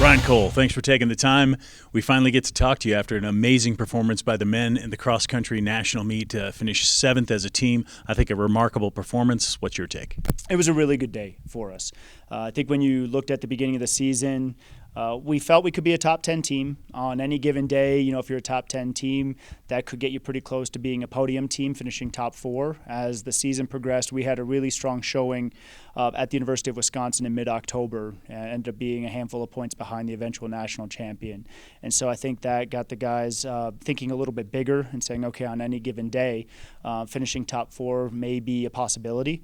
Ryan Cole, thanks for taking the time. We finally get to talk to you after an amazing performance by the men in the cross-country national meet. Finished 7th as a team. I think a remarkable performance. What's your take? It was a really good day for us. I think when you looked at the beginning of the season, we felt we could be a top 10 team on any given day. You know, if you're a top 10 team, that could get you pretty close to being a podium team, finishing top 4. As the season progressed, we had a really strong showing at the University of Wisconsin in mid-October, and ended up being a handful of points behind the eventual national champion. And so I think that got the guys thinking a little bit bigger and saying, okay, on any given day, finishing top 4 may be a possibility.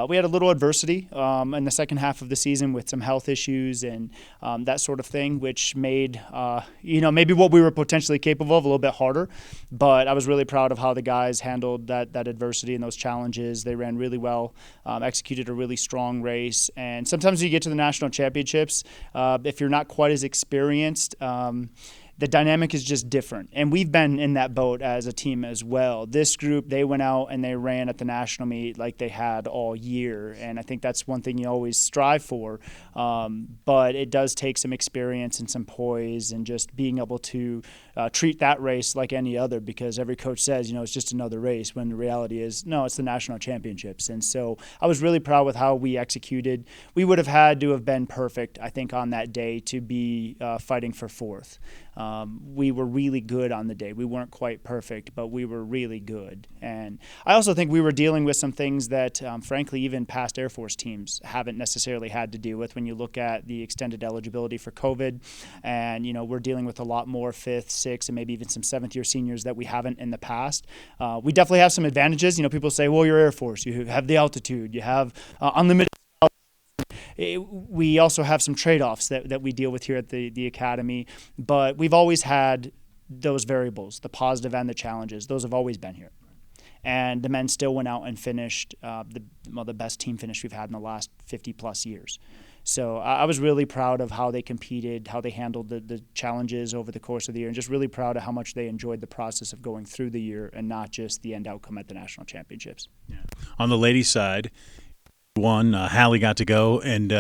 We had a little adversity in the second half of the season with some health issues and that sort of thing, which made maybe what we were potentially capable of a little bit harder. But I was really proud of how the guys handled that adversity and those challenges. They ran really well, executed a really strong race. And sometimes when you get to the national championships, if you're not quite as experienced, the dynamic is just different. And we've been in that boat as a team as well. This group, they went out and they ran at the national meet like they had all year. And I think that's one thing you always strive for. But it does take some experience and some poise and just being able to treat that race like any other, because every coach says, it's just another race, when the reality is, no, it's the national championships. And so I was really proud with how we executed. We would have had to have been perfect, I think, on that day to be fighting for 4th. We were really good on the day. We weren't quite perfect, but we were really good. And I also think we were dealing with some things that, frankly, even past Air Force teams haven't necessarily had to deal with. When you look at the extended eligibility for COVID, and, we're dealing with a lot more 5th, 6th, and maybe even some 7th-year seniors that we haven't in the past. We definitely have some advantages. People say, well, you're Air Force. You have the altitude. You have unlimited. We also have some trade-offs that we deal with here at the Academy, but we've always had those variables, the positive and the challenges. Those have always been here. And the men still went out and finished the best team finish we've had in the last 50-plus years. So I was really proud of how they competed, how they handled the challenges over the course of the year, and just really proud of how much they enjoyed the process of going through the year and not just the end outcome at the national championships. Yeah. On the ladies' side, Hallie got to go, and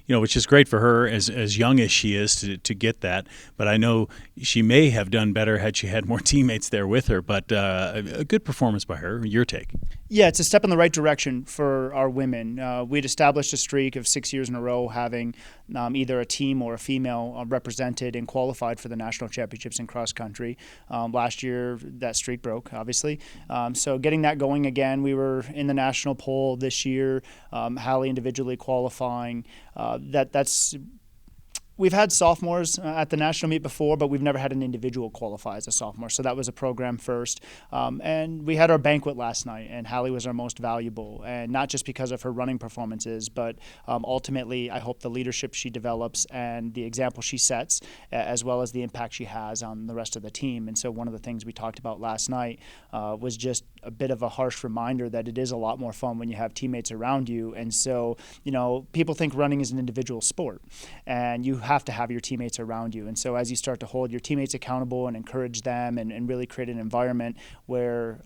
which is great for her as young as she is to get that. But I know she may have done better had she had more teammates there with her. But a good performance by her. Your take? Yeah, it's a step in the right direction for our women. We'd established a streak of 6 years in a row having either a team or a female represented and qualified for the national championships in cross country. Last year, that streak broke, obviously. So getting that going again, we were in the national poll this year. Hallie individually qualifying. We've had sophomores at the national meet before, but we've never had an individual qualify as a sophomore. So that was a program first. And we had our banquet last night, and Hallie was our most valuable. And not just because of her running performances, but ultimately I hope the leadership she develops and the example she sets, as well as the impact she has on the rest of the team. And so one of the things we talked about last night was just a bit of a harsh reminder that it is a lot more fun when you have teammates around you. And so, people think running is an individual sport, and you have to have your teammates around you. And so as you start to hold your teammates accountable and encourage them and really create an environment where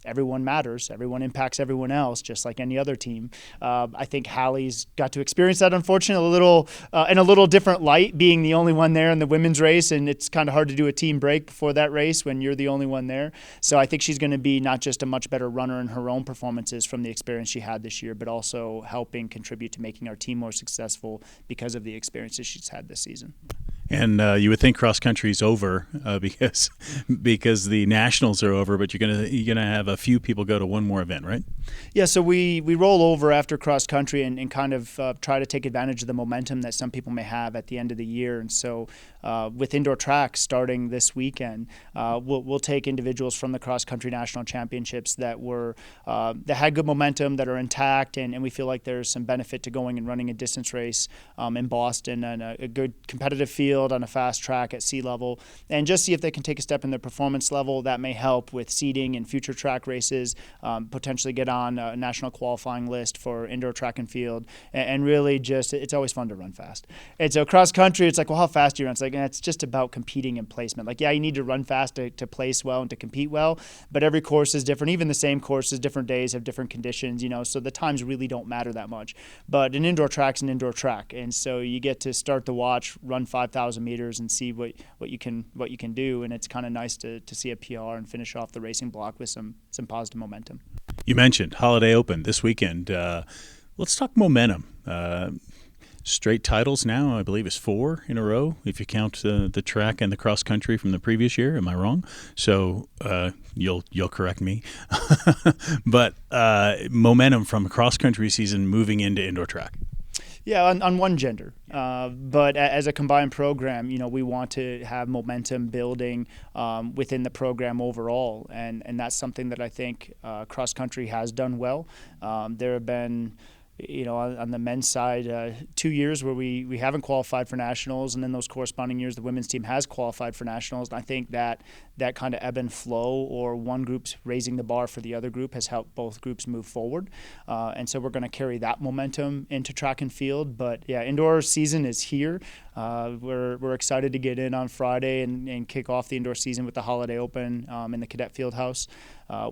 everyone matters, everyone impacts everyone else, just like any other team. I think Hallie's got to experience that, unfortunately, in a little different light, being the only one there in the women's race, and it's kind of hard to do a team break before that race when you're the only one there. So I think she's going to be not just a much better runner in her own performances from the experience she had this year, but also helping contribute to making our team more successful because of the experiences she's had this season. And you would think cross country's over because the nationals are over, but you're gonna have a few people go to one more event, right? Yeah, so we roll over after cross country and kind of try to take advantage of the momentum that some people may have at the end of the year. And so with indoor track starting this weekend, we'll take individuals from the cross country national championships that had good momentum, that are intact, and we feel like there's some benefit to going and running a distance race in Boston and a good competitive field. field on a fast track at sea level, and just see if they can take a step in their performance level. That may help with seeding in future track races, potentially get on a national qualifying list for indoor track and field, and really just, it's always fun to run fast. And so cross country, it's like, well, how fast do you run? It's like, it's just about competing in placement. Like, yeah, you need to run fast to place well and to compete well, but every course is different. Even the same courses, different days have different conditions, so the times really don't matter that much. But an indoor track's an indoor track, and so you get to start the watch, run 5,000 meters, and see what you can do. And it's kind of nice to see a PR and finish off the racing block with some positive momentum. You mentioned Holiday Open this weekend. Let's talk momentum. Straight titles now, I believe, is 4 in a row if you count the track and the cross country from the previous year. Am I wrong? So you'll correct me. But momentum from a cross country season moving into indoor track. Yeah, on one gender. But as a combined program, we want to have momentum building within the program overall, and that's something that I think cross country has done well. There have been, on the men's side, 2 years where we haven't qualified for nationals, and then those corresponding years the women's team has qualified for nationals. And I think that kind of ebb and flow, or one group's raising the bar for the other group, has helped both groups move forward. And so we're going to carry that momentum into track and field. But yeah, indoor season is here. We're excited to get in on Friday and kick off the indoor season with the Holiday Open in the Cadet Fieldhouse.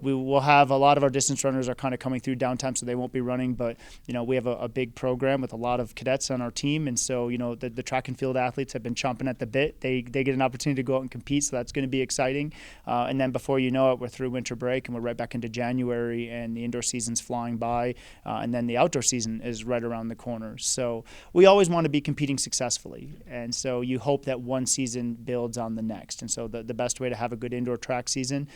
We will have a lot of our distance runners are kind of coming through downtime, so they won't be running. But we have a big program with a lot of cadets on our team, and so the track and field athletes have been chomping at the bit. They get an opportunity to go out and compete, so that's going to be exciting. And then before you know it, we're through winter break and we're right back into January, and the indoor season's flying by, and then the outdoor season is right around the corner. So we always want to be competing successfully, and so you hope that one season builds on the next. And so the best way to have a good indoor track season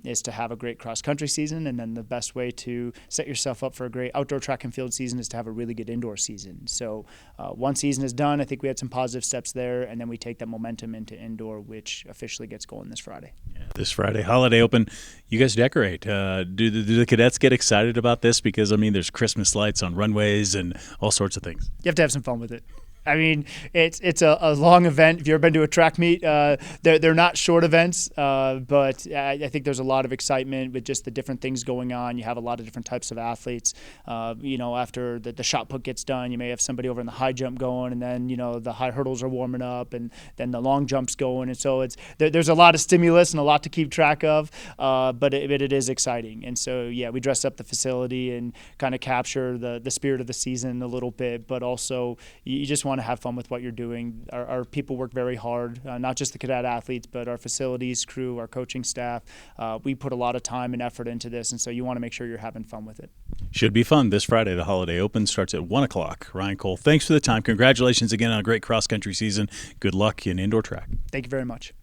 is to have a great cross-country season, and then the best way to set yourself up for a great outdoor track and field season is to have a really good indoor season. So one season is done. I think we had some positive steps there, and then we take that momentum into indoor, which officially gets going this Friday. Yeah, this Friday, Holiday Open. You guys decorate. Do the cadets get excited about this? Because, there's Christmas lights on runways and all sorts of things. You have to have some fun with it. It's a long event. If you've ever been to a track meet, they're not short events, but I think there's a lot of excitement with just the different things going on. You have a lot of different types of athletes. After the shot put gets done, you may have somebody over in the high jump going, and then the high hurdles are warming up, and then the long jumps going, and so there's a lot of stimulus and a lot to keep track of, but it is exciting. And so yeah, we dress up the facility and kind of capture the spirit of the season a little bit, but also you just want to have fun with what you're doing. Our people work very hard, not just the cadet athletes, but our facilities crew, our coaching staff. We put a lot of time and effort into this, and so you want to make sure you're having fun with it. Should be fun this Friday. The Holiday Open starts at 1 o'clock. Ryan Cole, thanks for the time. Congratulations again on a great cross-country season. Good luck in indoor track. Thank you very much.